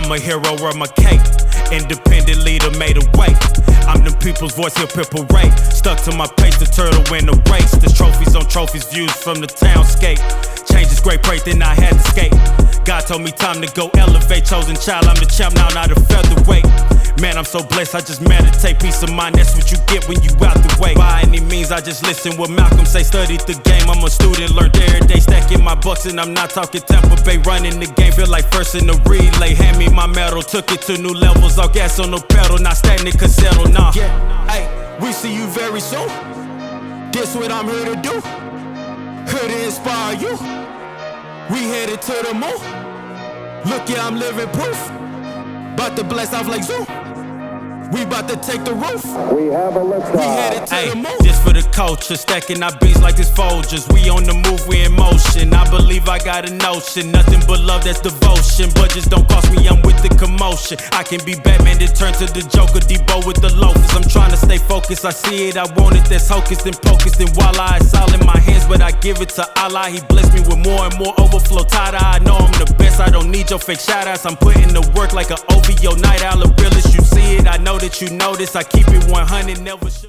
I'm a hero, wear my cape. Independent leader made a way. I'm the people's voice, hip hip parade. Stuck to my pace, the turtle in the race. There's trophies on trophies, views from the townscape. Change is great, break, then I had to skate. God told me time to go elevate. Chosen child, I'm the champ now, not a featherweight. Man, I'm so blessed, I just meditate. Peace of mind, that's what you get when you out the way. By any means, I just listen what Malcolm say. Studied the game, I'm a student, learned every day. Stacking my bucks and I'm not talking Tampa Bay. Running the game, feel like first in the relay. Hand me my medal, took it to new levels. All gas on the pedal, not stagnant, can settle, nah. Yeah, hey, we see you very soon. This what I'm here to do. Here to inspire you. We headed to the moon. Look, yeah, I'm living proof. About to bless off like zoo. We about to take the roof. We have a lift We headed to the moon. Just for the culture, stacking our beats like it's Folgers. We on the move, we in motion. I believe I got a notion. Nothing but love, that's devotion. Budgets don't cost me, I'm with the commotion. I can be Batman, then turn to the Joker. Debo with the loafers. I'm trying to stay focused. I see it, I want it. That's hocus and pocus. Then voila, it's all in my hands, but I give it to Allah. He blessed me with more and more overflow. Tada, I know I'm the best. I don't need your fake shout outs. I'm putting the work like an OVO night owl. The realest you see it. I know that you notice. I keep it 100, never shook.